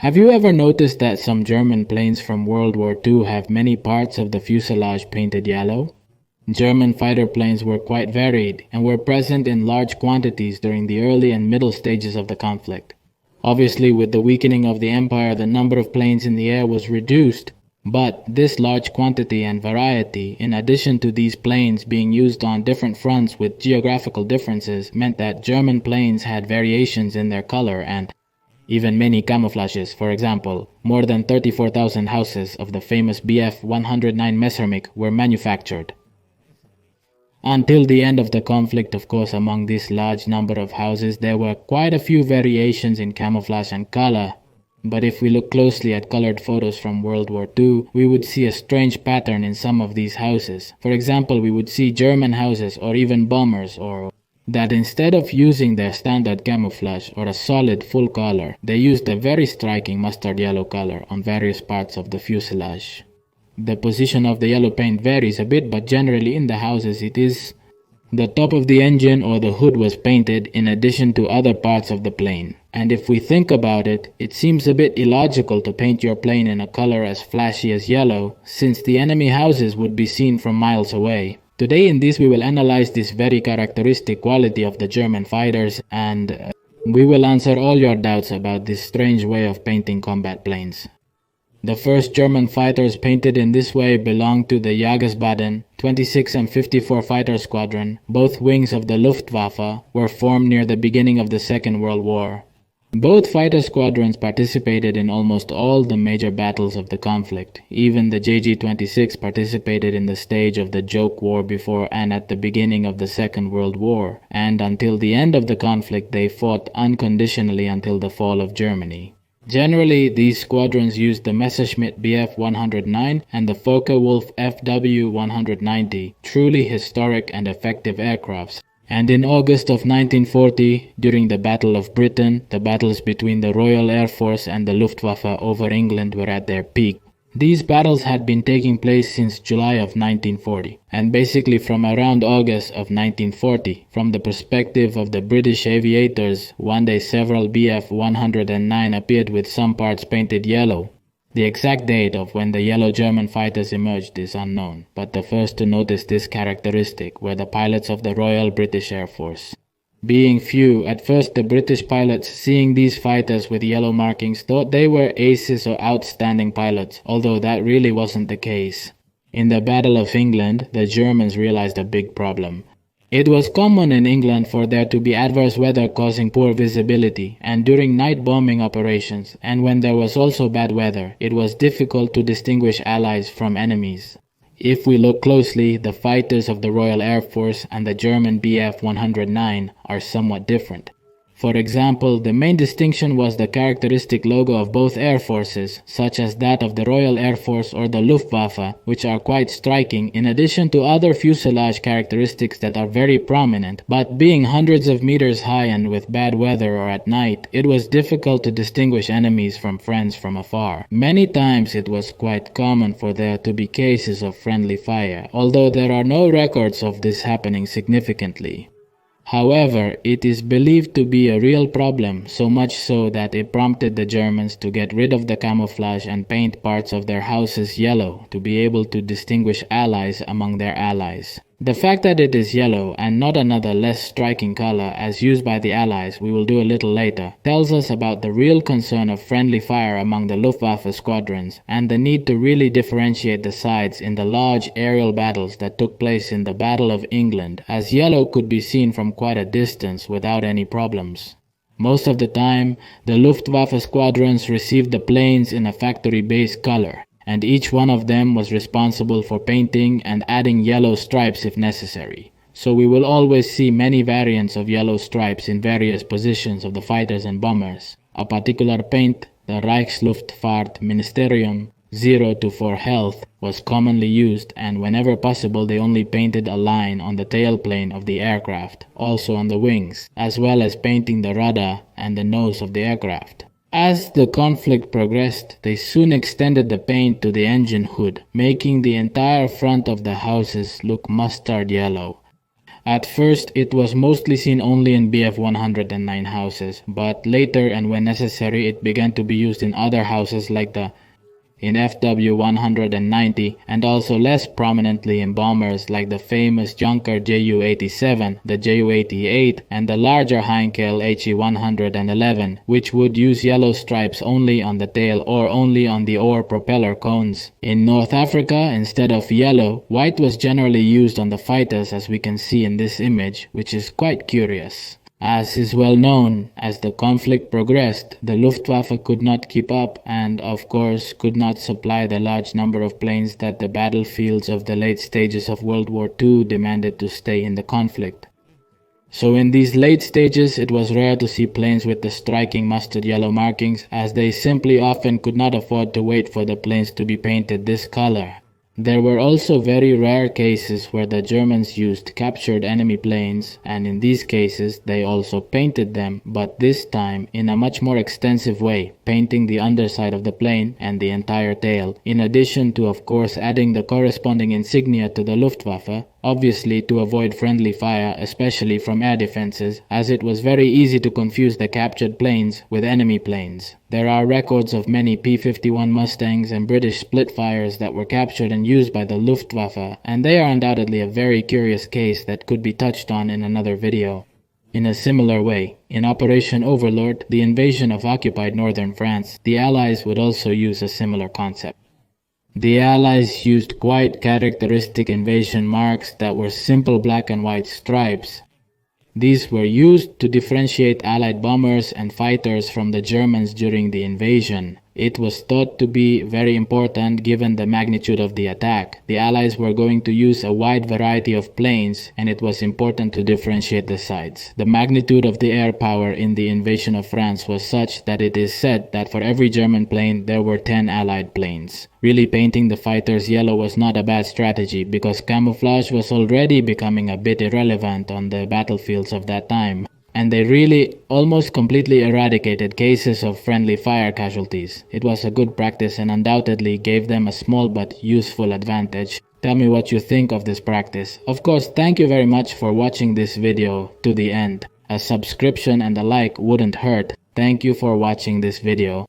Have you ever noticed that some German planes from World War II have many parts of the fuselage painted yellow? German fighter planes were quite varied and were present in large quantities during the early and middle stages of the conflict. Obviously, with the weakening of the empire, the number of planes in the air was reduced, but this large quantity and variety, in addition to these planes being used on different fronts with geographical differences, meant that German planes had variations in their color and even many camouflages. For example, more than 34,000 houses of the famous Bf-109 Messerschmitt were manufactured. Until the end of the conflict, of course, among this large number of houses, there were quite a few variations in camouflage and color. But if we look closely at colored photos from World War II, we would see a strange pattern in some of these houses. For example, we would see German houses or even bombers that instead of using their standard camouflage or a solid full color, they used a very striking mustard yellow color on various parts of the fuselage. The position of the yellow paint varies a bit, but generally in the houses it is the top of the engine or the hood was painted in addition to other parts of the plane. And if we think about it, it seems a bit illogical to paint your plane in a color as flashy as yellow, since the enemy houses would be seen from miles away. Today in this we will analyze this very characteristic quality of the German fighters, and we will answer all your doubts about this strange way of painting combat planes. The first German fighters painted in this way belonged to the Jagersbaden 26 and 54 Fighter Squadron. Both wings of the Luftwaffe were formed near the beginning of the Second World War. Both fighter squadrons participated in almost all the major battles of the conflict. Even the JG-26 participated in the stage of the joke war before and at the beginning of the Second World War, and until the end of the conflict they fought unconditionally until the fall of Germany. Generally, these squadrons used the Messerschmitt Bf-109 and the Focke-Wulf FW-190, truly historic and effective aircrafts. And in August of 1940, during the Battle of Britain, the battles between the Royal Air Force and the Luftwaffe over England were at their peak. These battles had been taking place since July of 1940, and basically from around August of 1940. From the perspective of the British aviators, one day several Bf-109 appeared with some parts painted yellow. The exact date of when the yellow German fighters emerged is unknown, but the first to notice this characteristic were the pilots of the Royal British Air Force. Being few, at first the British pilots, seeing these fighters with yellow markings, thought they were aces or outstanding pilots, although that really wasn't the case. In the Battle of England, the Germans realized a big problem. It was common in England for there to be adverse weather causing poor visibility, and during night bombing operations, and when there was also bad weather, it was difficult to distinguish allies from enemies. If we look closely, the fighters of the Royal Air Force and the German Bf-109 are somewhat different. For example, the main distinction was the characteristic logo of both air forces, such as that of the Royal Air Force or the Luftwaffe, which are quite striking, in addition to other fuselage characteristics that are very prominent. But being hundreds of meters high and with bad weather or at night, it was difficult to distinguish enemies from friends from afar. Many times it was quite common for there to be cases of friendly fire, although there are no records of this happening significantly. However, it is believed to be a real problem, so much so that it prompted the Germans to get rid of the camouflage and paint parts of their houses yellow to be able to distinguish allies among their allies. The fact that it is yellow and not another less striking color as used by the Allies, we will do a little later, tells us about the real concern of friendly fire among the Luftwaffe squadrons and the need to really differentiate the sides in the large aerial battles that took place in the Battle of England, as yellow could be seen from quite a distance without any problems. Most of the time, the Luftwaffe squadrons received the planes in a factory-based color, and each one of them was responsible for painting and adding yellow stripes if necessary. So we will always see many variants of yellow stripes in various positions of the fighters and bombers. A particular paint, the Reichsluftfahrtministerium 0 to 4 Health, was commonly used, and whenever possible they only painted a line on the tailplane of the aircraft, also on the wings, as well as painting the rudder and the nose of the aircraft. As the conflict progressed, they soon extended the paint to the engine hood, making the entire front of the houses look mustard yellow. At first, it was mostly seen only in BF-109 houses, but later and when necessary it began to be used in other houses like in FW-190 and also less prominently in bombers like the famous Junker Ju-87, the Ju-88 and the larger Heinkel HE-111, which would use yellow stripes only on the tail or only on the oar propeller cones. In North Africa, instead of yellow, white was generally used on the fighters, as we can see in this image, which is quite curious. As is well known, as the conflict progressed, the Luftwaffe could not keep up and, of course, could not supply the large number of planes that the battlefields of the late stages of World War II demanded to stay in the conflict. So in these late stages, it was rare to see planes with the striking mustard yellow markings, as they simply often could not afford to wait for the planes to be painted this color. There were also very rare cases where the Germans used captured enemy planes, and in these cases they also painted them, but this time in a much more extensive way, painting the underside of the plane and the entire tail, in addition to of course adding the corresponding insignia to the Luftwaffe, obviously to avoid friendly fire, especially from air defenses, as it was very easy to confuse the captured planes with enemy planes. There are records of many P-51 Mustangs and British Spitfires that were captured and used by the Luftwaffe, and they are undoubtedly a very curious case that could be touched on in another video. In a similar way, in Operation Overlord, the invasion of occupied northern France, the Allies would also use a similar concept. The Allies used quite characteristic invasion marks that were simple black and white stripes. These were used to differentiate Allied bombers and fighters from the Germans during the invasion. It was thought to be very important given the magnitude of the attack. The Allies were going to use a wide variety of planes, and it was important to differentiate the sides. The magnitude of the air power in the invasion of France was such that it is said that for every German plane there were 10 Allied planes. Really painting the fighters yellow was not a bad strategy because camouflage was already becoming a bit irrelevant on the battlefields of that time, and they really almost completely eradicated cases of friendly fire casualties. It was a good practice and undoubtedly gave them a small but useful advantage. Tell me what you think of this practice. Of course, thank you very much for watching this video to the end. A subscription and a like wouldn't hurt. Thank you for watching this video.